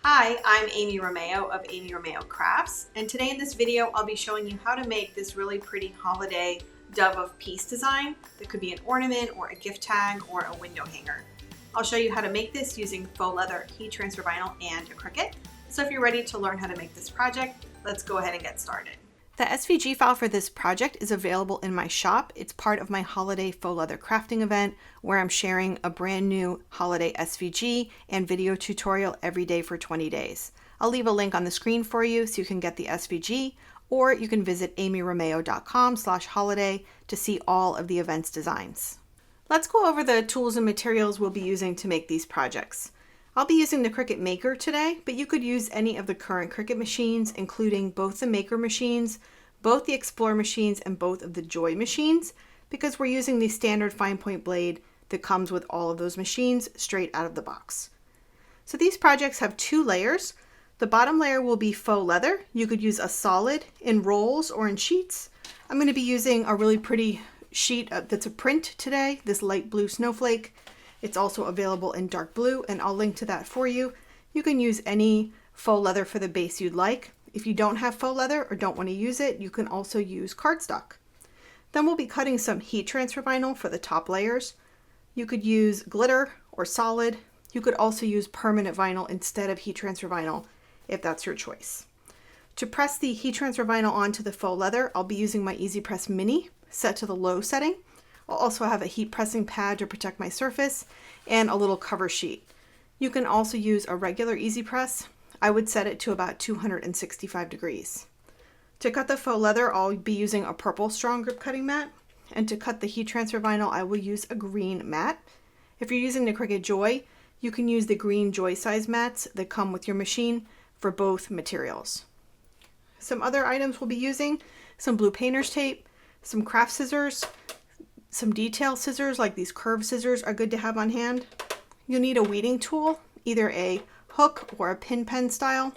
Hi, I'm Amy Romeo of Amy Romeo Crafts, and today in this video I'll be showing you how to make this really pretty holiday dove of peace design that could be an ornament or a gift tag or a window hanger. I'll show you how to make this using faux leather, heat transfer vinyl, and a Cricut. So if you're ready to learn how to make this project, let's go ahead and get started. The SVG file for this project is available in my shop. It's part of my holiday faux leather crafting event where I'm sharing a brand new holiday SVG and video tutorial every day for 20 days. I'll leave a link on the screen for you so you can get the SVG, or you can visit amyromeo.com/holiday to see all of the event's designs. Let's go over the tools and materials we'll be using to make these projects. I'll be using the Cricut Maker today, but you could use any of the current Cricut machines, including both the Maker machines, both the Explorer machines, and both of the Joy machines, because we're using the standard fine point blade that comes with all of those machines straight out of the box. So these projects have two layers. The bottom layer will be faux leather. You could use a solid in rolls or in sheets. I'm going to be using a really pretty sheet that's a print today, this light blue snowflake. It's also available in dark blue, and I'll link to that for you. You can use any faux leather for the base you'd like. If you don't have faux leather or don't want to use it, you can also use cardstock. Then we'll be cutting some heat transfer vinyl for the top layers. You could use glitter or solid. You could also use permanent vinyl instead of heat transfer vinyl if that's your choice. To press the heat transfer vinyl onto the faux leather, I'll be using my Easy Press Mini set to the low setting. I'll also have a heat pressing pad to protect my surface and a little cover sheet. You can also use a regular Easy Press. I would set it to about 265 degrees. To cut the faux leather, I'll be using a purple strong grip cutting mat. And to cut the heat transfer vinyl, I will use a green mat. If you're using the Cricut Joy, you can use the green Joy size mats that come with your machine for both materials. Some other items we'll be using: some blue painter's tape, some craft scissors, some detail scissors, like these curved scissors are good to have on hand. You'll need a weeding tool, either a hook or a pin pen style.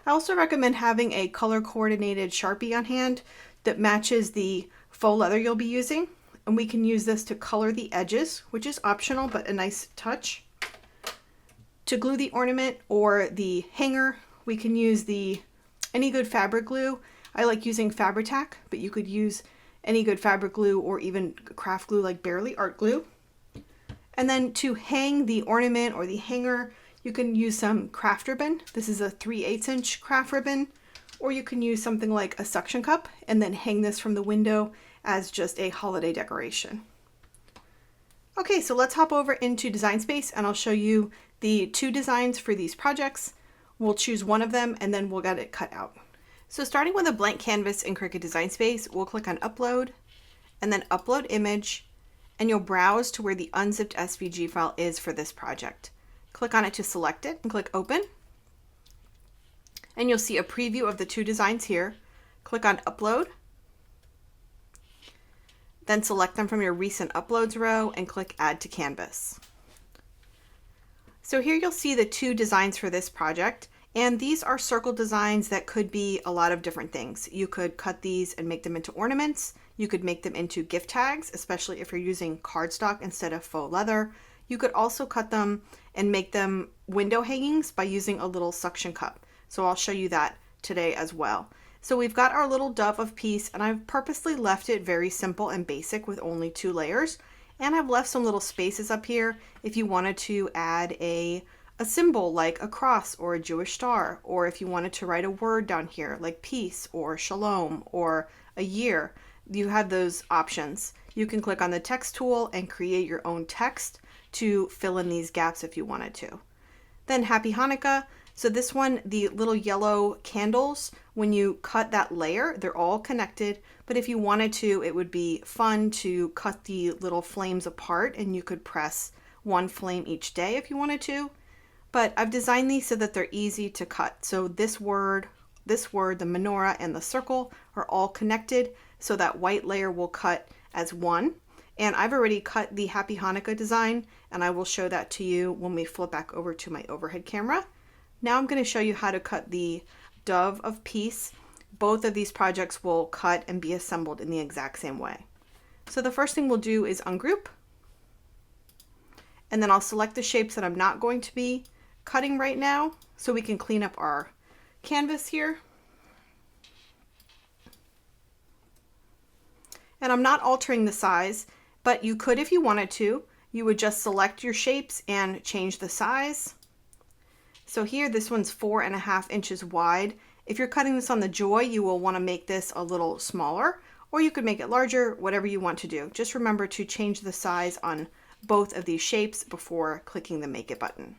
I also recommend having a color coordinated Sharpie on hand that matches the faux leather you'll be using. And we can use this to color the edges, which is optional, but a nice touch. To glue the ornament or the hanger, we can use any good fabric glue. I like using Fabri-Tac, but you could use any good fabric glue or even craft glue like Bearly Art Glue. And then to hang the ornament or the hanger, you can use some craft ribbon. This is a 3/8 inch craft ribbon, or you can use something like a suction cup and then hang this from the window as just a holiday decoration. Okay, so let's hop over into Design Space and I'll show you the two designs for these projects. We'll choose one of them and then we'll get it cut out. So starting with a blank canvas in Cricut Design Space, we'll click on Upload and then Upload Image, and you'll browse to where the unzipped SVG file is for this project. Click on it to select it and click Open. And you'll see a preview of the two designs here. Click on Upload. Then select them from your recent uploads row and click Add to Canvas. So here you'll see the two designs for this project. And these are circle designs that could be a lot of different things. You could cut these and make them into ornaments. You could make them into gift tags, especially if you're using cardstock instead of faux leather. You could also cut them and make them window hangings by using a little suction cup. So I'll show you that today as well. So we've got our little dove of peace, and I've purposely left it very simple and basic with only two layers. And I've left some little spaces up here if you wanted to add a symbol like a cross or a Jewish star, or if you wanted to write a word down here like peace or shalom or a year, you have those options. You can click on the text tool and create your own text to fill in these gaps if you wanted to. Then Happy Hanukkah. So this one, the little yellow candles, when you cut that layer, they're all connected, but if you wanted to, it would be fun to cut the little flames apart and you could press one flame each day if you wanted to. But I've designed these so that they're easy to cut. So this word, the menorah, and the circle are all connected, so that white layer will cut as one. And I've already cut the Happy Hanukkah design, and I will show that to you when we flip back over to my overhead camera. Now I'm going to show you how to cut the Dove of Peace. Both of these projects will cut and be assembled in the exact same way. So the first thing we'll do is ungroup. And then I'll select the shapes that I'm not going to be cutting right now so we can clean up our canvas here. And I'm not altering the size, but you could if you wanted to. You would just select your shapes and change the size. So here, this one's 4.5 inches wide. If you're cutting this on the Joy, you will want to make this a little smaller, or you could make it larger, whatever you want to do. Just remember to change the size on both of these shapes before clicking the Make It button.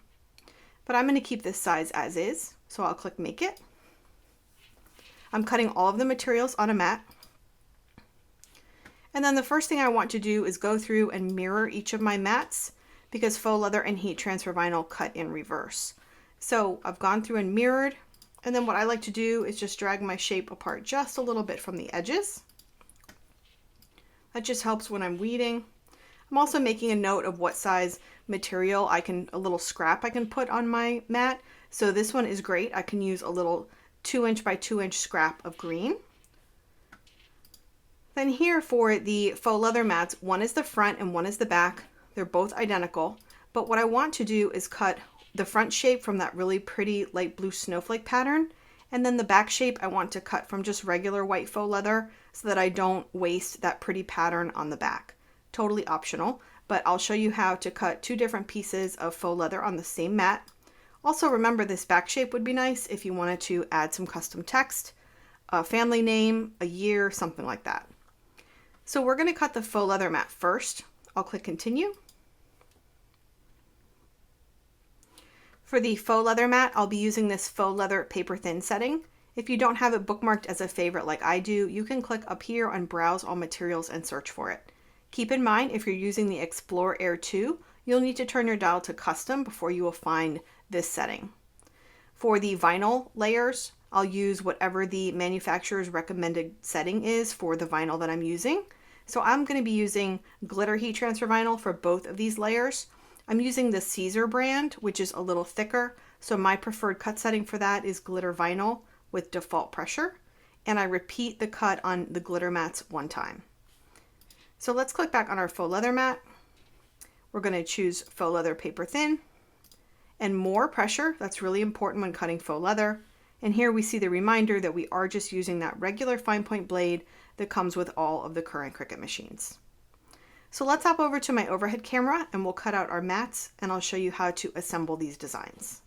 But I'm going to keep this size as is, so I'll click Make It. I'm cutting all of the materials on a mat. And then the first thing I want to do is go through and mirror each of my mats because faux leather and heat transfer vinyl cut in reverse. So I've gone through and mirrored, and then what I like to do is just drag my shape apart just a little bit from the edges. That just helps when I'm weeding. I'm also making a note of what size material a little scrap I can put on my mat. So this one is great. I can use a little 2" by 2" scrap of green. Then here for the faux leather mats, one is the front and one is the back. They're both identical, but what I want to do is cut the front shape from that really pretty light blue snowflake pattern, and then the back shape I want to cut from just regular white faux leather so that I don't waste that pretty pattern on the back. Totally optional, but I'll show you how to cut 2 different pieces of faux leather on the same mat. Also remember, this back shape would be nice if you wanted to add some custom text, a family name, a year, something like that. So we're going to cut the faux leather mat first. I'll click Continue. For the faux leather mat, I'll be using this faux leather paper thin setting. If you don't have it bookmarked as a favorite like I do, you can click up here on Browse All Materials and search for it. Keep in mind, if you're using the Explore Air 2, you'll need to turn your dial to custom before you will find this setting. For the vinyl layers, I'll use whatever the manufacturer's recommended setting is for the vinyl that I'm using. So I'm going to be using glitter heat transfer vinyl for both of these layers. I'm using the Caesar brand, which is a little thicker. So my preferred cut setting for that is glitter vinyl with default pressure. And I repeat the cut on the glitter mats 1 time. So let's click back on our faux leather mat. We're going to choose faux leather paper thin and more pressure. That's really important when cutting faux leather. And here we see the reminder that we are just using that regular fine point blade that comes with all of the current Cricut machines. So let's hop over to my overhead camera and we'll cut out our mats and I'll show you how to assemble these designs.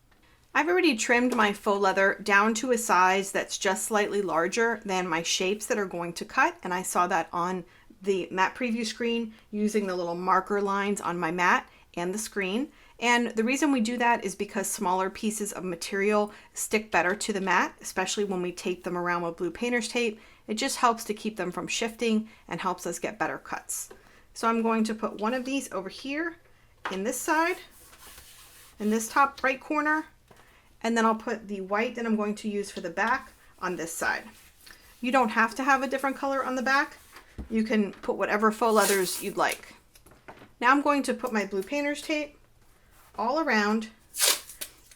I've already trimmed my faux leather down to a size that's just slightly larger than my shapes that are going to cut, and I saw that on the mat preview screen using the little marker lines on my mat and the screen. And the reason we do that is because smaller pieces of material stick better to the mat, especially when we tape them around with blue painter's tape. It just helps to keep them from shifting and helps us get better cuts. So I'm going to put one of these over here in this side, in this top right corner, and then I'll put the white that I'm going to use for the back on this side. You don't have to have a different color on the back. You can put whatever faux leathers you'd like. Now I'm going to put my blue painter's tape all around,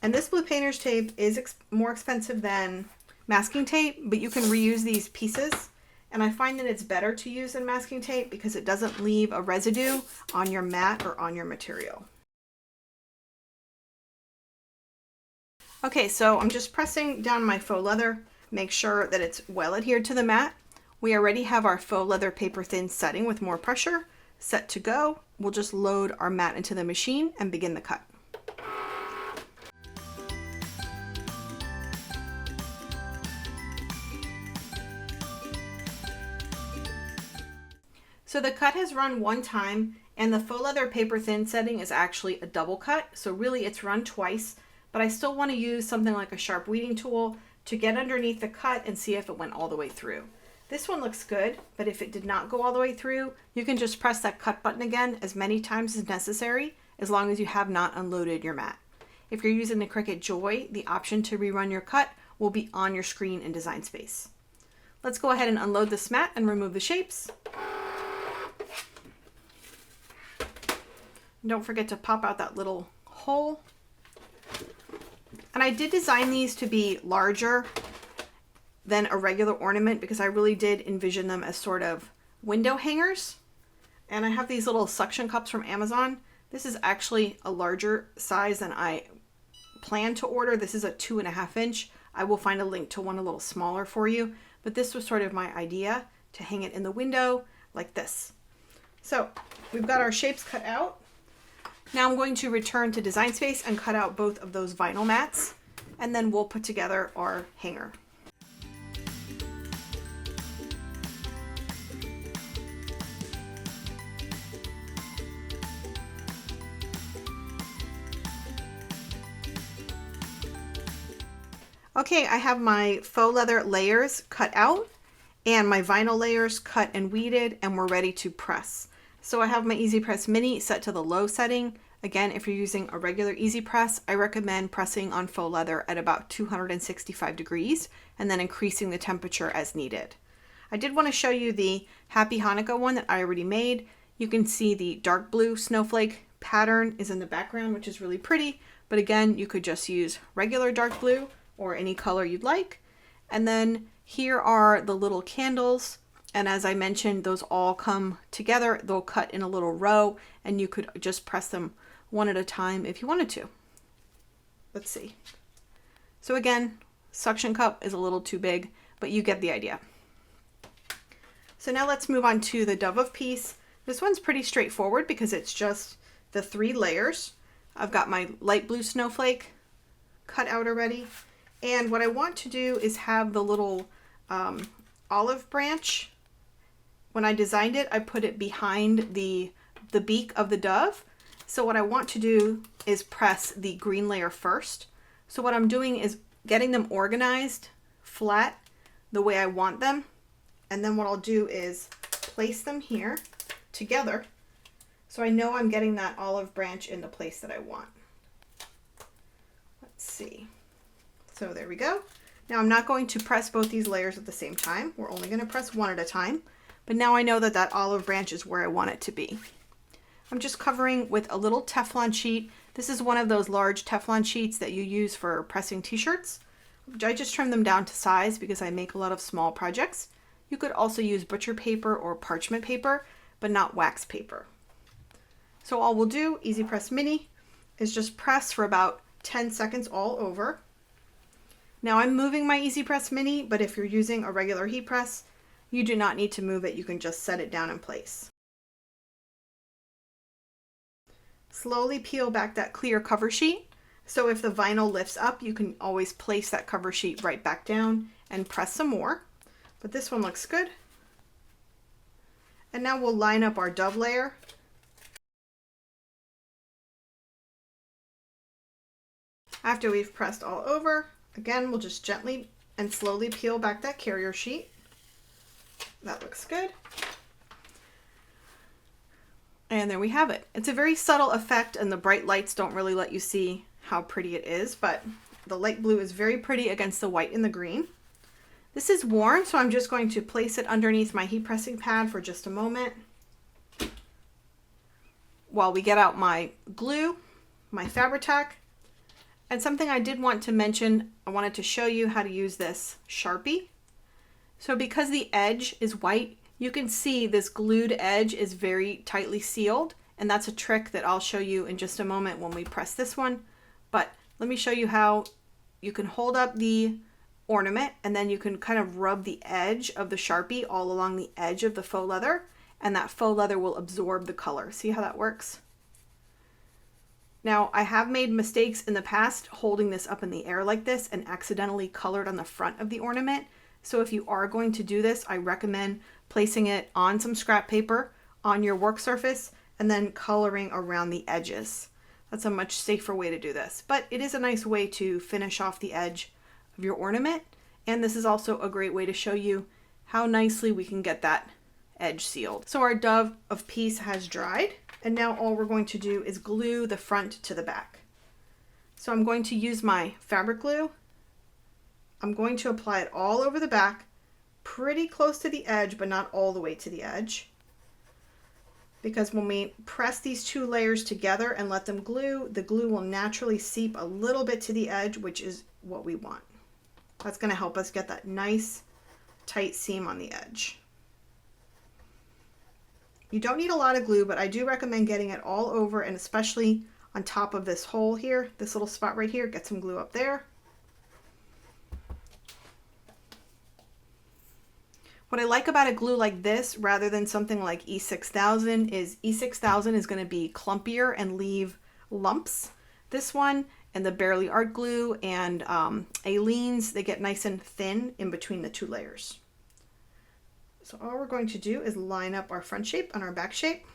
and this blue painter's tape is more expensive than masking tape, but you can reuse these pieces, and I find that it's better to use than masking tape because it doesn't leave a residue on your mat or on your material. Okay, so I'm just pressing down my faux leather, make sure that it's well adhered to the mat. We already have our faux leather paper thin setting with more pressure set to go. We'll just load our mat into the machine and begin the cut. So the cut has run 1 time, and the faux leather paper thin setting is actually a double cut. So really it's run twice, but I still want to use something like a sharp weeding tool to get underneath the cut and see if it went all the way through. This one looks good, but if it did not go all the way through, you can just press that cut button again as many times as necessary, as long as you have not unloaded your mat. If you're using the Cricut Joy, the option to rerun your cut will be on your screen in Design Space. Let's go ahead and unload this mat and remove the shapes. Don't forget to pop out that little hole. And I did design these to be larger than a regular ornament because I really did envision them as sort of window hangers. And I have these little suction cups from Amazon. This is actually a larger size than I plan to order. This is a 2.5 inch. I will find a link to one a little smaller for you, but this was sort of my idea to hang it in the window like this. So we've got our shapes cut out. Now I'm going to return to Design Space and cut out both of those vinyl mats, and then we'll put together our hanger. Okay, I have my faux leather layers cut out and my vinyl layers cut and weeded, and we're ready to press. So I have my Easy Press Mini set to the low setting. Again, if you're using a regular Easy Press, I recommend pressing on faux leather at about 265 degrees and then increasing the temperature as needed. I did want to show you the Happy Hanukkah one that I already made. You can see the dark blue snowflake pattern is in the background, which is really pretty. But again, you could just use regular dark blue or any color you'd like. And then here are the little candles. And as I mentioned, those all come together. They'll cut in a little row, and you could just press them one at a time if you wanted to. Let's see. So again, suction cup is a little too big, but you get the idea. So now let's move on to the Dove of Peace. This one's pretty straightforward because it's just the 3 layers. I've got my light blue snowflake cut out already. And what I want to do is have the little olive branch. When I designed it, I put it behind the beak of the dove. So what I want to do is press the green layer first. So what I'm doing is getting them organized flat the way I want them. And then what I'll do is place them here together. So I know I'm getting that olive branch in the place that I want. Let's see. So there we go. Now I'm not going to press both these layers at the same time. We're only going to press one at a time. But now I know that that olive branch is where I want it to be. I'm just covering with a little Teflon sheet. This is one of those large Teflon sheets that you use for pressing t-shirts. I just trim them down to size because I make a lot of small projects. You could also use butcher paper or parchment paper, but not wax paper. So all we'll do, Easy Press Mini, is just press for about 10 seconds all over. Now I'm moving my Easy Press Mini, but if you're using a regular heat press, you do not need to move it. You can just set it down in place. Slowly peel back that clear cover sheet. So if the vinyl lifts up, you can always place that cover sheet right back down and press some more. But this one looks good. And now we'll line up our dove layer. After we've pressed all over, again, we'll just gently and slowly peel back that carrier sheet. That looks good. And there we have it. It's a very subtle effect, and the bright lights don't really let you see how pretty it is, but the light blue is very pretty against the white and the green. This is warm, so I'm just going to place it underneath my heat pressing pad for just a moment while we get out my glue, my Fabri-Tac. And something I did want to mention, I wanted to show you how to use this Sharpie. So because the edge is white, you can see this glued edge is very tightly sealed, and that's a trick that I'll show you in just a moment when we press this one. But let me show you how you can hold up the ornament, and then you can kind of rub the edge of the Sharpie all along the edge of the faux leather, and that faux leather will absorb the color. See how that works? Now, I have made mistakes in the past holding this up in the air like this and accidentally colored on the front of the ornament. So if you are going to do this, I recommend placing it on some scrap paper on your work surface and then coloring around the edges. That's a much safer way to do this, but it is a nice way to finish off the edge of your ornament. And this is also a great way to show you how nicely we can get that edge sealed. So our Dove of Peace has dried, and now all we're going to do is glue the front to the back. So I'm going to use my fabric glue. I'm going to apply it all over the back, pretty close to the edge, but not all the way to the edge. Because when we press these two layers together and let them glue, the glue will naturally seep a little bit to the edge, which is what we want. That's going to help us get that nice tight seam on the edge. You don't need a lot of glue, but I do recommend getting it all over, and especially on top of this hole here, this little spot right here, get some glue up there. What I like about a glue like this, rather than something like E6000, is E6000 is going to be clumpier and leave lumps. This one and the Barely Art glue and Aleene's, they get nice and thin in between the two layers. So all we're going to do is line up our front shape and our back shape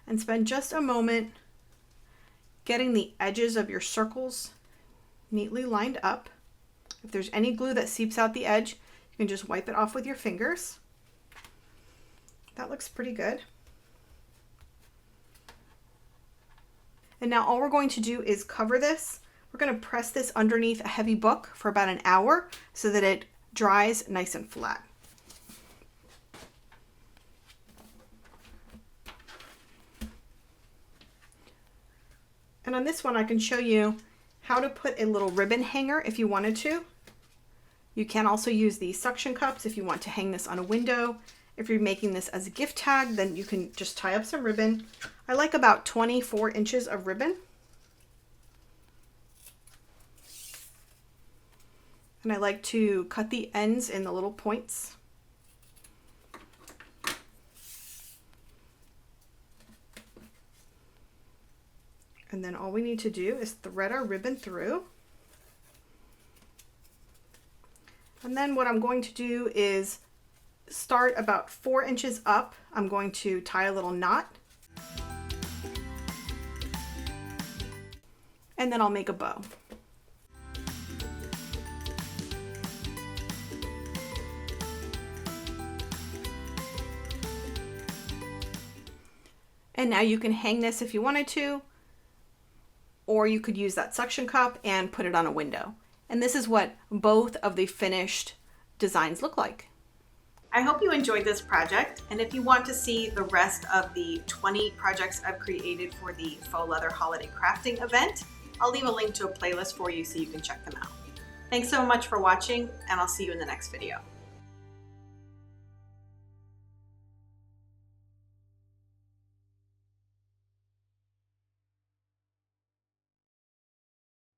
and spend just a moment getting the edges of your circles neatly lined up. If there's any glue that seeps out the edge, you can just wipe it off with your fingers. That looks pretty good. And now all we're going to do is cover this. We're going to press this underneath a heavy book for about an hour so that it dries nice and flat. And on this one, I can show you how to put a little ribbon hanger if you wanted to. You can also use these suction cups if you want to hang this on a window. If you're making this as a gift tag, then you can just tie up some ribbon. I like about 24 inches of ribbon. And I like to cut the ends in the little points. And then all we need to do is thread our ribbon through. And then what I'm going to do is start about 4 inches up. I'm going to tie a little knot. And then I'll make a bow. And now you can hang this if you wanted to, or you could use that suction cup and put it on a window. And this is what both of the finished designs look like. I hope you enjoyed this project, and if you want to see the rest of the 20 projects I've created for the Faux-La-La Holiday Crafting Event, I'll leave a link to a playlist for you so you can check them out. Thanks so much for watching, and I'll see you in the next video.